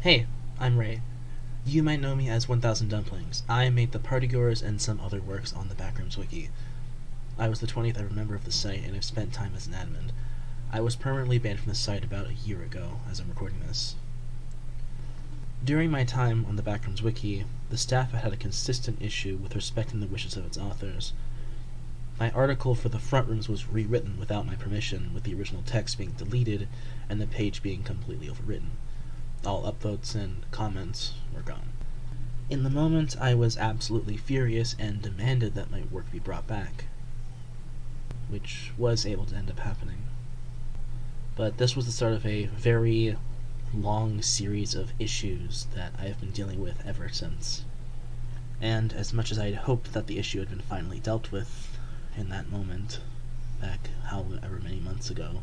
Hey, I'm Ray. You might know me as 1000 Dumplings. I made the Partygoers and some other works on the Backrooms Wiki. I was the 20th ever member of the site and have spent time as an admin. I was permanently banned from the site about a year ago, as I'm recording this. During my time on the Backrooms Wiki, the staff had a consistent issue with respecting the wishes of its authors. My article for the front rooms was rewritten without my permission, with the original text being deleted and the page being completely overwritten. All upvotes and comments were gone. In the moment, I was absolutely furious and demanded that my work be brought back, which was able to end up happening. But this was the start of a very long series of issues that I have been dealing with ever since. And as much as I had hoped that the issue had been finally dealt with in that moment, back however many months ago,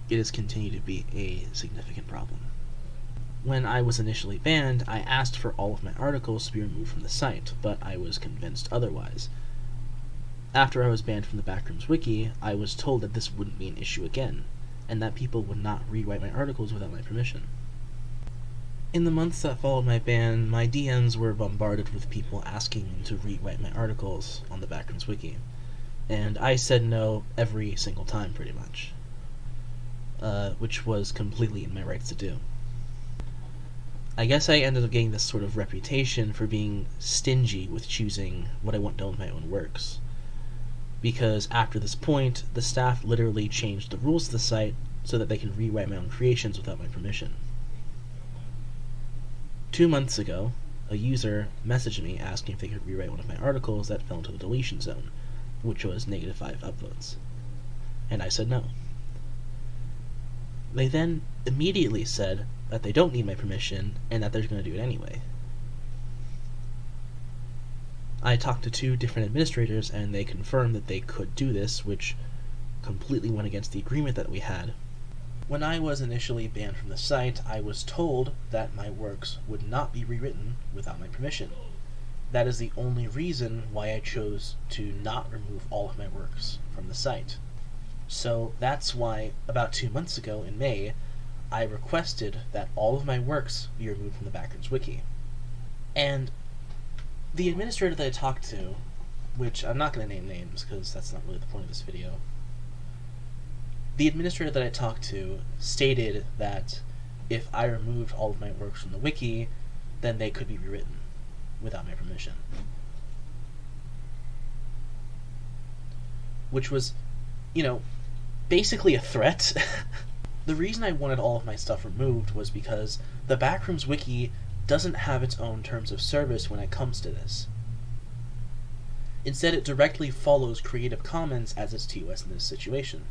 it has continued to be a significant problem. When I was initially banned, I asked for all of my articles to be removed from the site, but I was convinced otherwise. After I was banned from the Backrooms Wiki, I was told that this wouldn't be an issue again, and that people would not rewrite my articles without my permission. In the months that followed my ban, my DMs were bombarded with people asking me to rewrite my articles on the Backrooms Wiki, and I said no every single time, pretty much. Which was completely in my rights to do. I guess I ended up getting this sort of reputation for being stingy with choosing what I want done with my own works. Because after this point, the staff literally changed the rules of the site so that they can rewrite my own creations without my permission. 2 months ago, a user messaged me asking if they could rewrite one of my articles that fell into the deletion zone, which was -5 upvotes. And I said no. They then immediately said that they don't need my permission and that they're going to do it anyway. I talked to 2 different administrators and they confirmed that they could do this, which completely went against the agreement that we had. When I was initially banned from the site, I was told that my works would not be rewritten without my permission. That is the only reason why I chose to not remove all of my works from the site. So that's why, about 2 months ago in May, I requested that all of my works be removed from the Backrooms Wiki. And the administrator that I talked to, which I'm not going to name names because that's not really the point of this video, the administrator that I talked to stated that if I removed all of my works from the wiki, then they could be rewritten without my permission. Which was, basically a threat. The reason I wanted all of my stuff removed was because the Backrooms Wiki doesn't have its own terms of service when it comes to this. Instead, it directly follows Creative Commons as its TOS in this situation.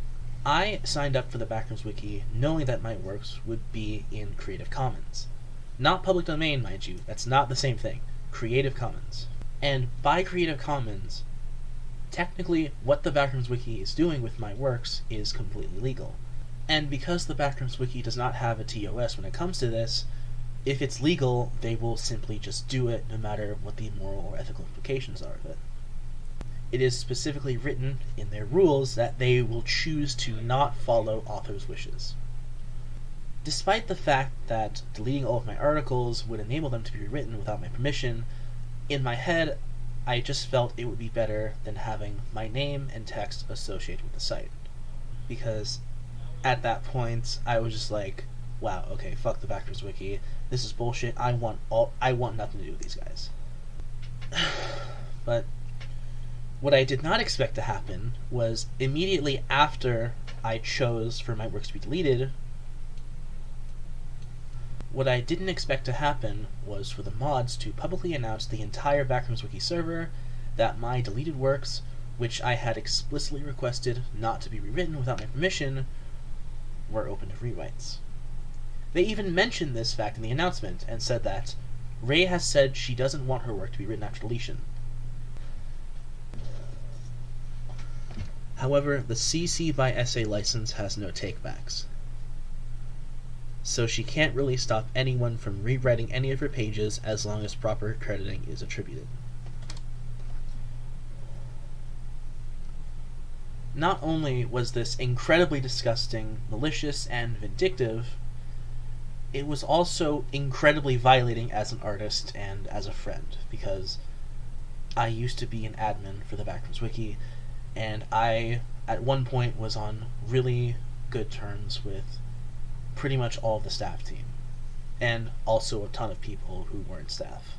I signed up for the Backrooms Wiki knowing that my works would be in Creative Commons. Not public domain, mind you, that's not the same thing. Creative Commons. And by Creative Commons, technically, what the Backrooms Wiki is doing with my works is completely legal. And because the Backrooms Wiki does not have a TOS when it comes to this, if it's legal, they will simply just do it no matter what the moral or ethical implications are of it. It is specifically written in their rules that they will choose to not follow authors' wishes. Despite the fact that deleting all of my articles would enable them to be rewritten without my permission, in my head, I just felt it would be better than having my name and text associated with the site. Because at that point, I was just like, wow, okay, fuck the Backrooms Wiki. This is bullshit. I want nothing to do with these guys. But what I did not expect to happen was immediately after I chose for my works to be deleted, what I didn't expect to happen was for the mods to publicly announce the entire Backrooms Wiki server that my deleted works, which I had explicitly requested not to be rewritten without my permission, were open to rewrites. They even mentioned this fact in the announcement and said that Ray has said she doesn't want her work to be written after deletion. However, the CC by SA license has no takebacks, so she can't really stop anyone from rewriting any of her pages as long as proper crediting is attributed. Not only was this incredibly disgusting, malicious, and vindictive, it was also incredibly violating as an artist and as a friend, because I used to be an admin for the Backrooms Wiki, and I, at one point, was on really good terms with pretty much all of the staff team, and also a ton of people who weren't staff.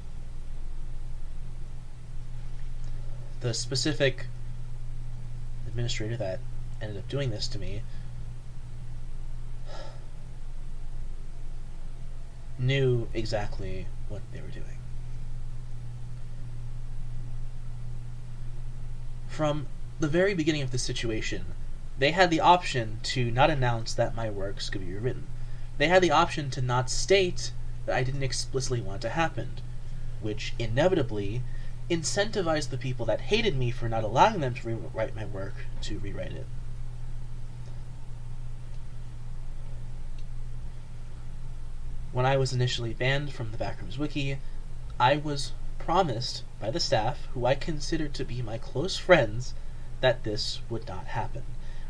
The specific administrator that ended up doing this to me knew exactly what they were doing. From the very beginning of this situation, they had the option to not announce that my works could be rewritten. They had the option to not state that I didn't explicitly want it to happen, which inevitably incentivized the people that hated me for not allowing them to rewrite my work to rewrite it. When I was initially banned from the Backrooms Wiki, I was promised by the staff, who I considered to be my close friends, that this would not happen.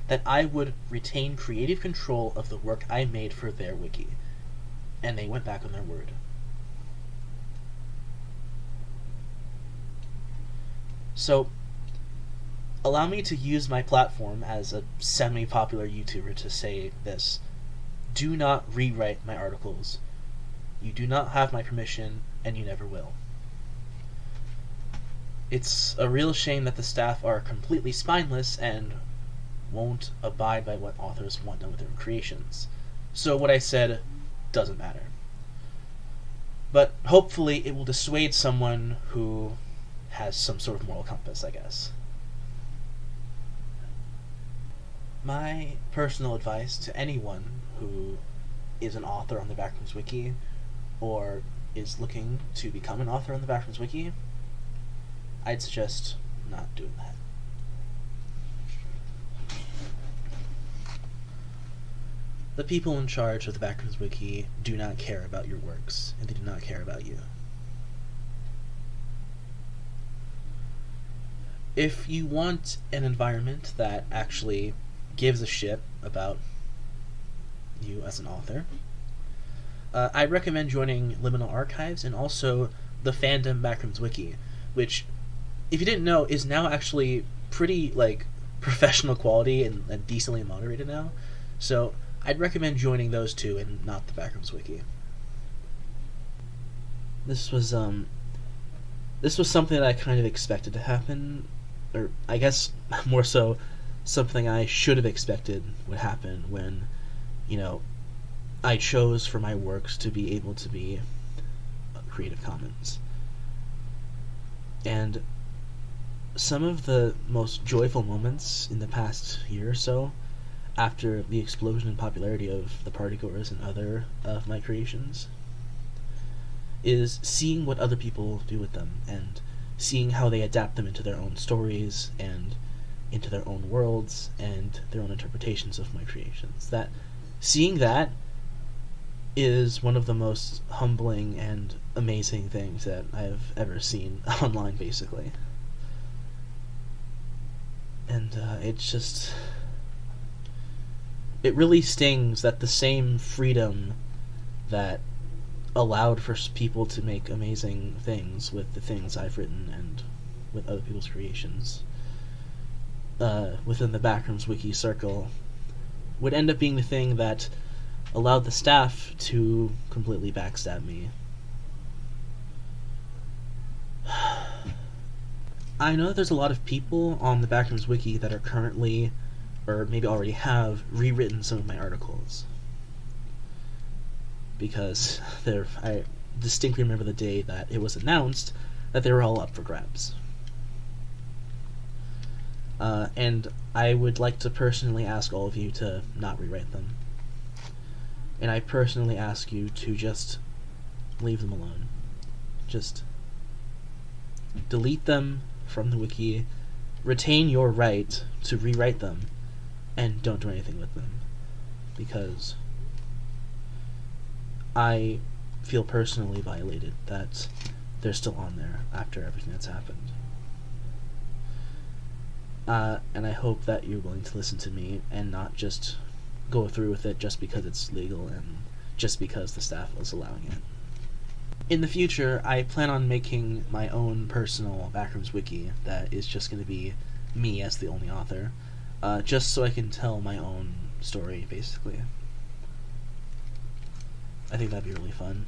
That I would retain creative control of the work I made for their wiki. And they went back on their word. So, allow me to use my platform as a semi-popular YouTuber to say this. Do not rewrite my articles. You do not have my permission, and you never will. It's a real shame that the staff are completely spineless and won't abide by what authors want done with their creations. So what I said doesn't matter. But hopefully it will dissuade someone who has some sort of moral compass, I guess. My personal advice to anyone who is an author on the Backrooms Wiki, or is looking to become an author on the Backrooms Wiki, I'd suggest not doing that. The people in charge of the Backrooms Wiki do not care about your works, and they do not care about you. If you want an environment that actually gives a shit about you as an author, I recommend joining Liminal Archives and also the Fandom Backrooms Wiki, which, if you didn't know, is now actually pretty professional quality and decently moderated now. So I'd recommend joining those two and not the Backrooms Wiki. This was something that I kind of expected to happen, or I guess more so something I should have expected would happen when, I chose for my works to be able to be Creative Commons. And some of the most joyful moments in the past year or so, after the explosion in popularity of the Partygoers and other of my creations, is seeing what other people do with them, and seeing how they adapt them into their own stories, and into their own worlds, and their own interpretations of my creations. Seeing that is one of the most humbling and amazing things that I've ever seen online, basically. And it really stings that the same freedom that allowed for people to make amazing things with the things I've written and with other people's creations within the Backrooms Wiki circle would end up being the thing that allowed the staff to completely backstab me. I know that there's a lot of people on the Backrooms Wiki that are currently, or maybe already have, rewritten some of my articles. Because I distinctly remember the day that it was announced that they were all up for grabs. And I would like to personally ask all of you to not rewrite them. And I personally ask you to just leave them alone. Just delete them from the wiki, retain your right to rewrite them, and don't do anything with them. Because I feel personally violated that they're still on there after everything that's happened. And I hope that you're willing to listen to me and not just go through with it just because it's legal and just because the staff was allowing it. In the future, I plan on making my own personal Backrooms Wiki that is just going to be me as the only author, just so I can tell my own story, basically. I think that'd be really fun.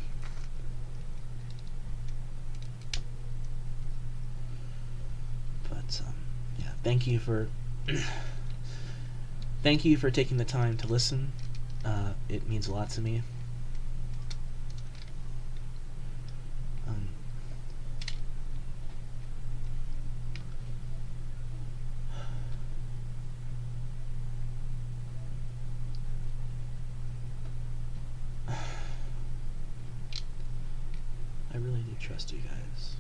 But yeah, thank you for thank you for taking the time to listen. It means a lot to me. I really do trust you guys.